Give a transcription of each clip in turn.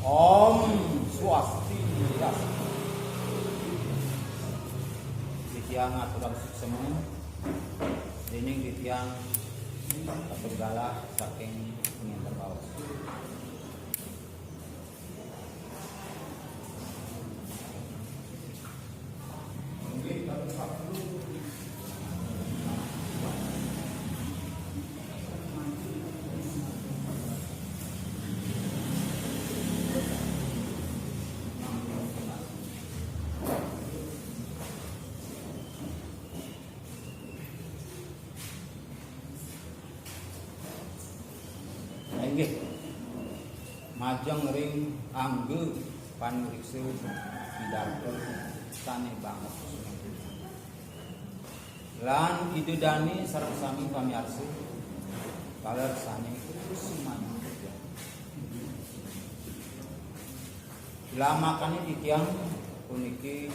Om Swastiastu. Titiang aturan semu dening titiang Katunggala saking penginten kaos. Inggih majeng ring angge panriksa pidhato sane banget lan idedani sareng sami pamirsa kalersane kusuman lamakane titiang puniki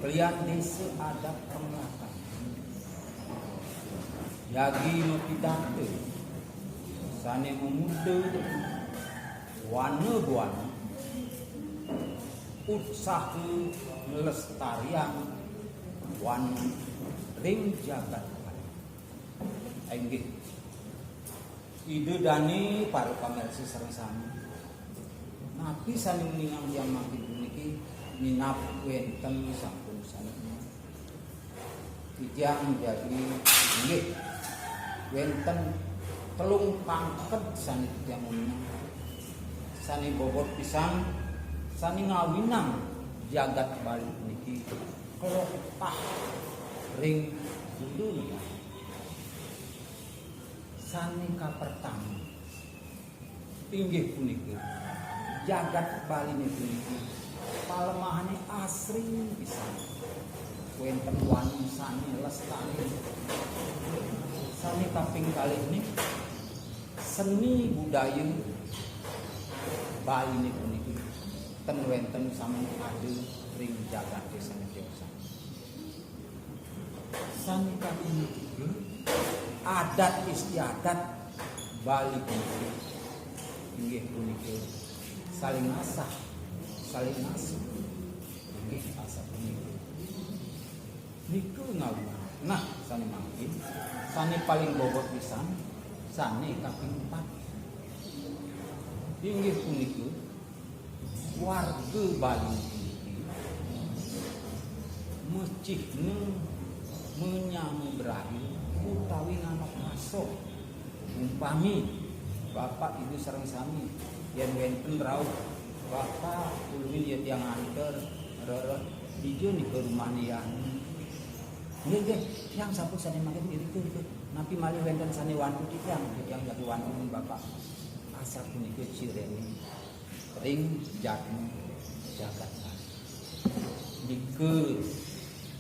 kalian desa adat penglatan yagi nu pidhato sane memuda wana-wana usaha melestarian wan ring jagat inggih idedani para pamirsa sareng sami napi sane ningang yang mangke puniki minap wenten sampun sami titiang jadi inggih wenten telung pangket sane titiang uninang sane bobot pisan sane ngawinang jagat Bali niki kelopah ring dunya sane kapertama inggih punika jagat Bali niki palemahane asring pisan wenten wani sane lestari sane kaping kalih niki seni budaya Bali niki ten wenten sami ade ring jagat desa desa. Sani kaping tiga adat istiadat Bali niki inggih punika saling asah, saling asuh. Inggih asah punika. Niku ngawur. Nah, sani mangke sani paling bobot pisan sane kaping 4 inggih punika warga Bali niki mecihne menyambut berakhir utawi nganak masuk umpami bapak ibu sareng sami yen wenten rawuh bapak ulun ya tiang anter rere ijo nih ke rumah nian nggih tiang sampun sane mangke niku napi malih wenten sane wantu titiang jadi wantu bapak asal punika cireni ring jagat niku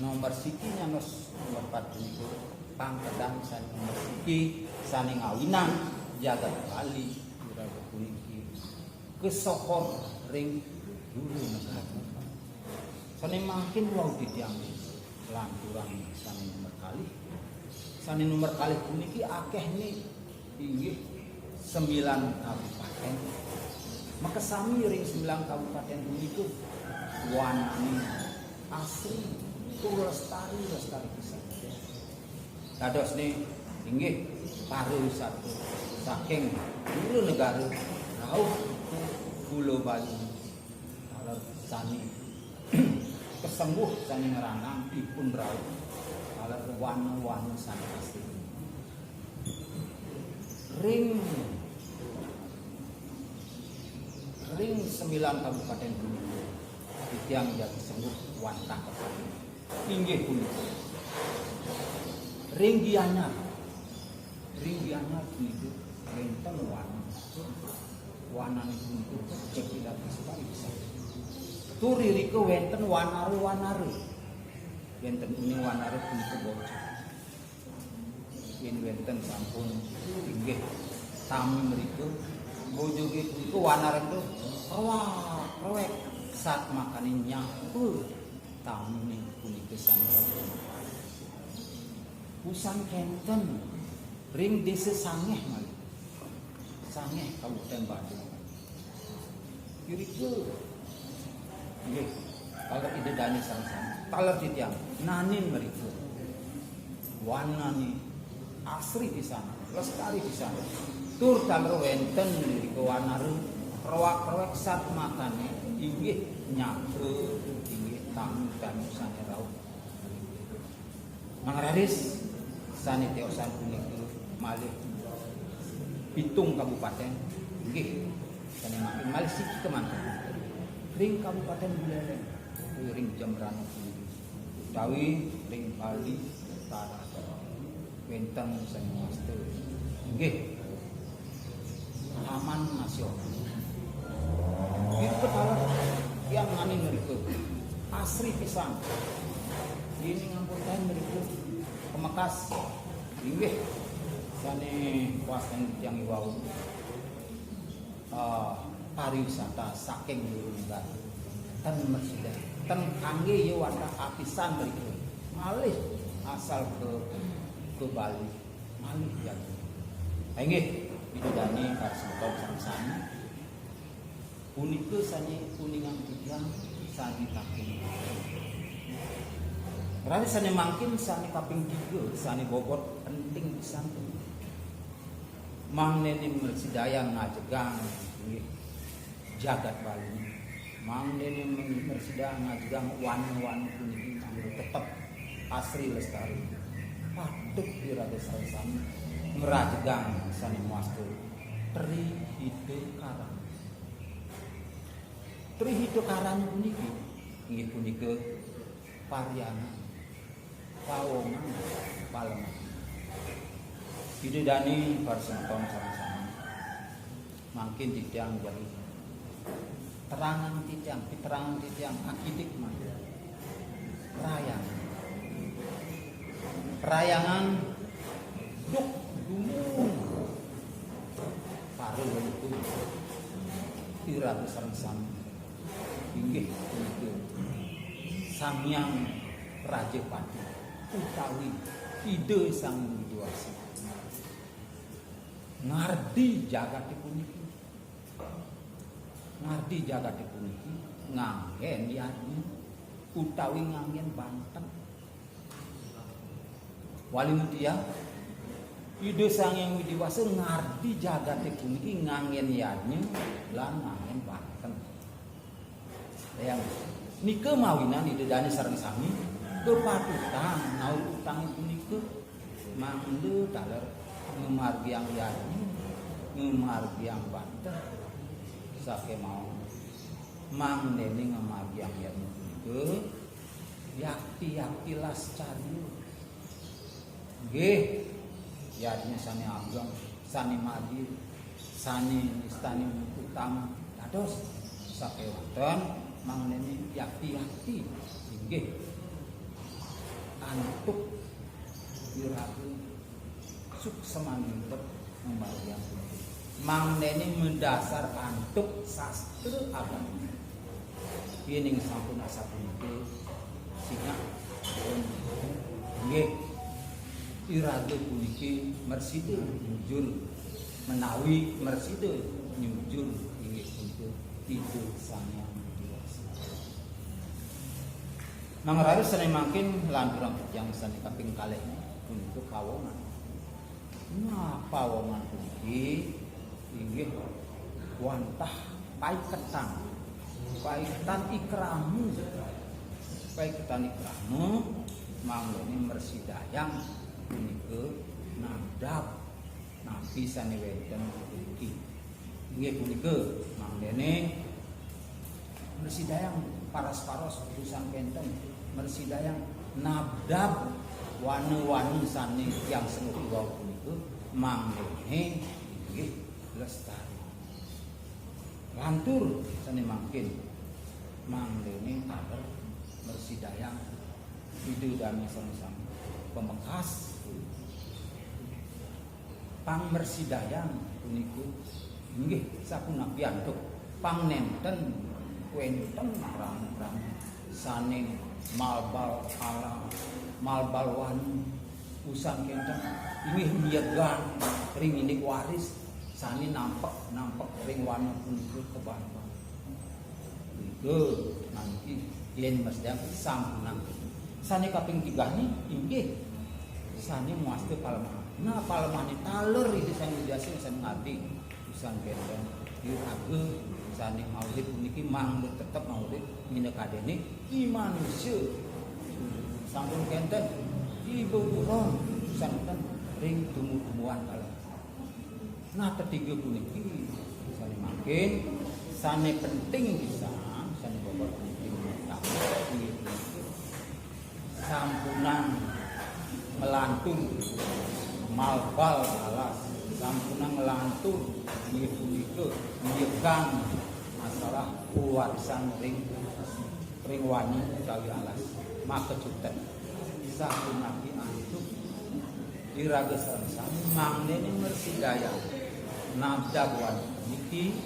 nomor siki nyanos nomor 4 niku pangkedang sane nomor siki sane ngawinang jagat Bali iraga puniki kesokor ring dulu negara sane makin wau ditiang lanturan sane nomor kalih puniki akeh nih inggih 9 kabupaten maka sami ring 9 kabupaten niku wanani asri lestari pisan kados nih inggih pariwisata saking dulu negara rawuh Pulau Bali kalau sani kesembuh sani ngeranang dipun rawuh kalau wana-wana sani asli ring 9 kabupaten punika titiang jati sembuh wantah inggih punika ring Gianyar punika wenten wana niku cekilat sekali bisa turi rika wenten wanare wenten ini wanare punika bocah yen wenten sampun inggih sami mriku bojoge punika wanare itu rewek saat makane nyampur tamu punika santen Pusan kenten ring desa Sangeh malih. Sangeh Kabupaten Bandung. Yuriko. Nggih. Kalau ide dani sang-sang. Taler titiang nanin mriku. Wanani asri pisan, lestari pisan. Tur taler wenten mriku wanaru rewak-rewek sat makane inggih nyape inggih tamu-tamu sane rauh. Mangararis sane tiosan punika malih 7 kabupaten nggih sane makin malih siji kemanten. Ring Kabupaten Buleleng, ring Jembrana punika. Utawi ring Bali Utara. Wenten sane wastu. Nggih. Taman Nasional. Itu kalau yang ngani mriku asri pisan. Ini ngapunten mriku Pemekas. Inggih sane wasten tiyang iwau. Pariwisata saking Lurunggan. Ten Mersida. Ten kangge yo wadah apisan mriku. Malih asal ke Bali. Malih ya. Inggih bidodani karsita sang-sang. Punika sane kuningan tiyang sane kaping. Rane sane mangkin sane kaping 3 sane bobot penting pisan. Mangnene Mersidayang ngajegang nggih jagat Bali. Mangnene Mersidayang ngajegang wan-wan puniki tetep asri lestari. Patut dirade sareng ngerajegang sane muastu Tri Hide Karang. Tri Hide Karang puniki inggih punika Pariangan Pawongan Palemah. Bidodani parsentong sareng-sareng. Mangkin titiang jadi terangan titiang akidik mah. Perayangan duk dumung paru itu irade sareng-sareng inggih punika Samyang Rajapati utawi Ide Sang Widiwasa ngardi jagat puniki nganggen yani utawi nganggen Banten wali mutia Ide Sang Hyang Widiwasa ngardi jagat puniki nganggen yani lan nganggen Banten. Yang nika mawinan ide dani sareng sami kepatutan naul utang punika mangde taler ngemargiang yani ngemargiang Banten sake mau mangnene ngemargiang yani punika yakti lascari nggih yadnya sane ageng sane madi sane istani utama dados sake wonten mangnene yakti inggih antuk diraku suksemantep membayang mangnene mendasar antuk sastra agama yen sampun asapunipun singak nggih irade puniki mersida nyujul menawi mersida nyujul inggih punika Ide Sang Hyang Widiwasa. Mangararu sane makin landurang yang sane kaping kalih punika Pawongan. Nah, Pawongan puniki inggih wantah paiketan ikramu manglene Mersidayang punika nadap nabi sane wenten puniki inggih punika manglene Mersidayang paras-paros utusan kenten Mersidayang nabdab wanu-wanu sane yang senuh wau punika manglene inggih lestari lantur sane mangkin manglene kabar Mersidayang bidodani sang-sang Pemekas pang Mersidayang punika inggih sapunapi antuk pangnenten wenten perang-perang sane malbal wanu usang kenten inggih miyegan ring ini waris sane nampek ring wanu punika kebantu nanti yen mesti sampunang. Sane kaping 3 ni inggih sane muaste palemahan. Nah palemane taler iki sing biasa sing ngati pisan kenten diraga sane maulid puniki mangut tetep maulid minekadene imanusia sampun kenten ibu buron pisan kenten ring tumu-tumuan kala. Nah ketiga puniki sane makin sane penting bisa sane bobot penting sampunan melantun malbal alas sampunan melantun inggih punika nyekang masalah warisan ring wani utawi alas makejuten sapunaki antuk iraga sami mangnene mersidaya nabdawan niki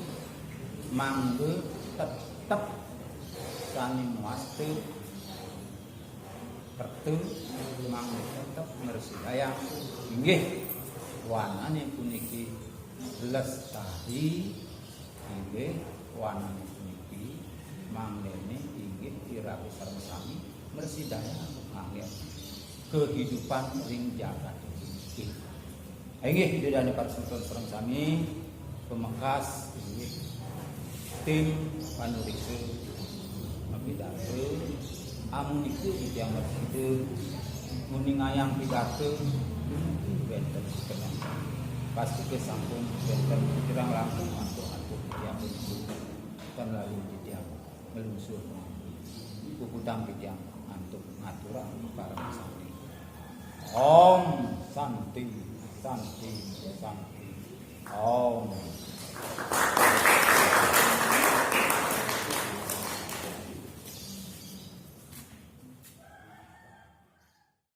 mangge tetep sani muaste kertu mangge tetep mersidaya inggih wanane puniki lestari inggih wanane puniki manglene inggih iraga sami mersidaya mangge kehidupan ring jagat iki. Inggih didane para sencen sareng sami pemekas inggih tim panuriksa pidato amun iku tiyang pidato muni ngayang pidato benten kenang pasti kesampun benten kirang langkung antuk tiyang itu kan lalu tiyang melunsur kukutang tiyang antuk ngatura para sami Om Santi Santi Santi